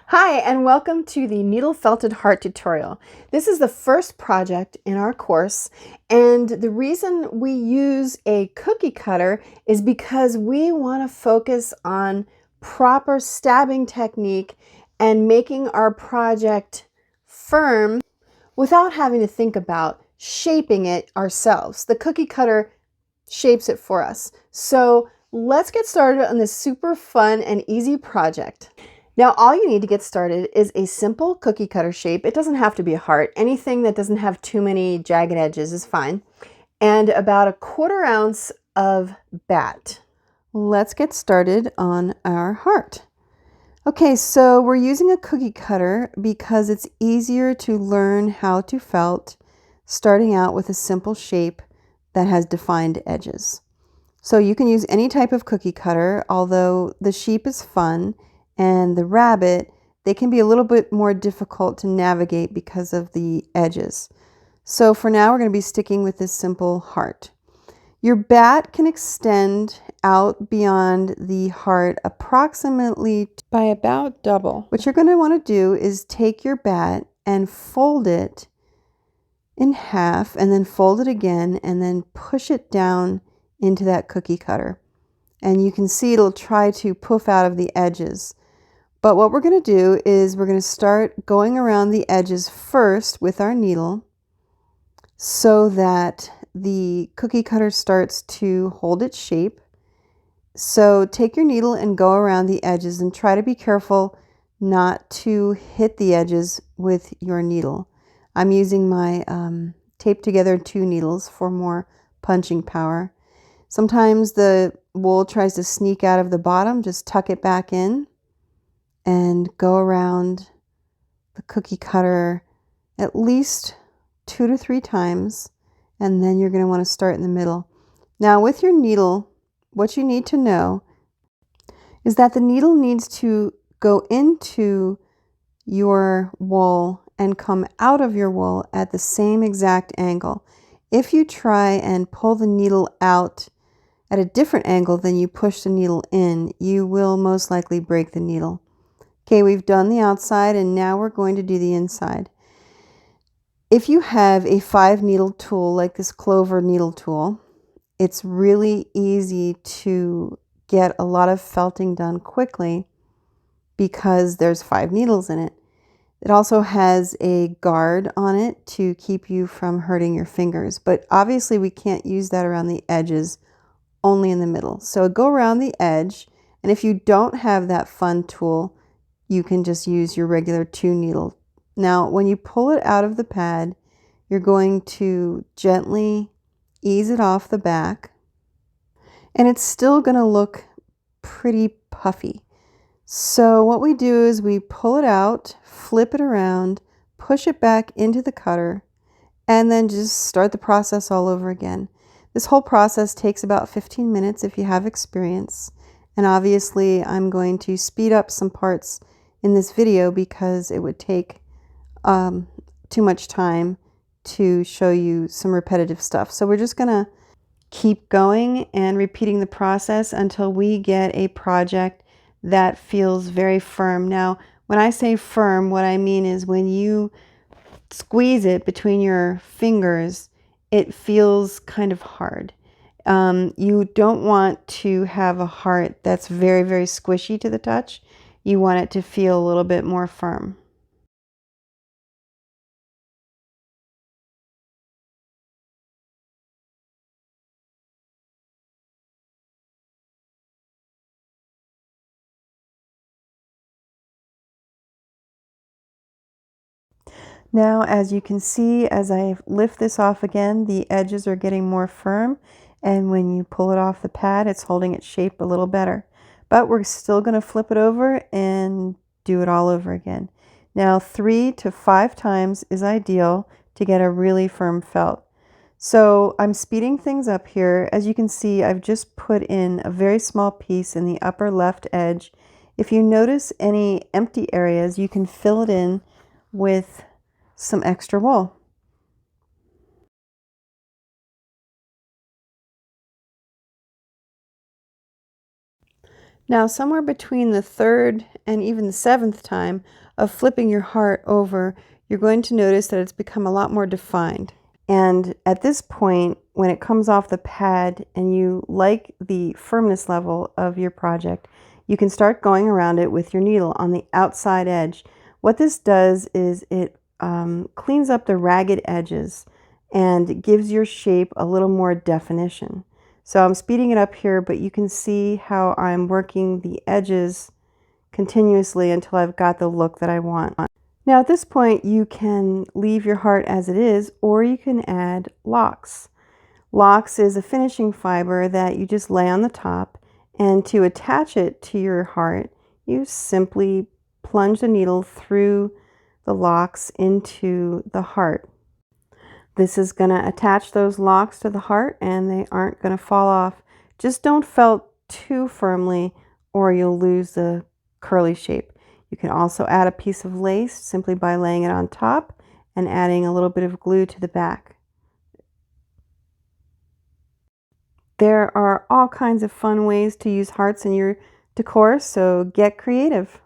Hi, and welcome to the Needle Felted Heart tutorial. This is the first project in our course, and the reason we use a cookie cutter is because we want to focus on proper stabbing technique and making our project firm without having to think about shaping it ourselves. The cookie cutter shapes it for us. So let's get started on this super fun and easy project. Now, all you need to get started is a simple cookie cutter shape. It doesn't have to be a heart. Anything that doesn't have too many jagged edges is fine. And about 1/4 ounce of Batt. Let's get started on our heart. Okay, so we're using a cookie cutter because it's easier to learn how to felt starting out with a simple shape that has defined edges. So you can use any type of cookie cutter, although the sheep is fun and the rabbit, they can be a little bit more difficult to navigate because of the edges. So for now, we're going to be sticking with this simple heart. Your bat can extend out beyond the heart approximately by about double. What you're going to want to do is take your bat and fold it in half and then fold it again and then push it down into that cookie cutter. And you can see it'll try to poof out of the edges. But what we're going to do is we're going to start going around the edges first with our needle so that the cookie cutter starts to hold its shape. So take your needle and go around the edges and try to be careful not to hit the edges with your needle. I'm using my taped together 2 needles for more punching power. Sometimes the wool tries to sneak out of the bottom. Just tuck it back in and go around the cookie cutter at least 2 to 3 times, and then you're going to want to start in the middle. Now with your needle, what you need to know is that the needle needs to go into your wool and come out of your wool at the same exact angle. If you try and pull the needle out at a different angle than you push the needle in, you will most likely break the needle. Okay, we've done the outside and now we're going to do the inside. If you have a 5 needle tool like this clover needle tool, it's really easy to get a lot of felting done quickly because there's 5 needles in it. It also has a guard on it to keep you from hurting your fingers, but obviously we can't use that around the edges, only in the middle. So go around the edge, and if you don't have that fun tool, you can just use your regular 2 needle. Now, when you pull it out of the pad, you're going to gently ease it off the back, and it's still going to look pretty puffy. So what we do is we pull it out, flip it around, push it back into the cutter, and then just start the process all over again. This whole process takes about 15 minutes if you have experience. And obviously I'm going to speed up some parts in this video because it would take too much time to show you some repetitive stuff. So we're just going to keep going and repeating the process until we get a project that feels very firm. Now, when I say firm, what I mean is when you squeeze it between your fingers, it feels kind of hard. You don't want to have a heart that's very, very squishy to the touch. You want it to feel a little bit more firm. Now, as you can see, as I lift this off again, the edges are getting more firm, and when you pull it off the pad, it's holding its shape a little better. But we're still going to flip it over and do it all over again. Now, 3 to 5 times is ideal to get a really firm felt. So I'm speeding things up here. As you can see, I've just put in a very small piece in the upper left edge. If you notice any empty areas, you can fill it in with some extra wool. Now, somewhere between the third and even the seventh time of flipping your heart over, you're going to notice that it's become a lot more defined. And at this point, when it comes off the pad and you like the firmness level of your project, you can start going around it with your needle on the outside edge. What this does is it cleans up the ragged edges and gives your shape a little more definition. So I'm speeding it up here, but you can see how I'm working the edges continuously until I've got the look that I want. Now at this point you can leave your heart as it is, or you can add locks. Locks is a finishing fiber that you just lay on the top, and to attach it to your heart you simply plunge the needle through the locks into the heart. This is going to attach those locks to the heart and they aren't going to fall off. Just don't felt too firmly or you'll lose the curly shape. You can also add a piece of lace simply by laying it on top and adding a little bit of glue to the back. There are all kinds of fun ways to use hearts in your decor, so get creative.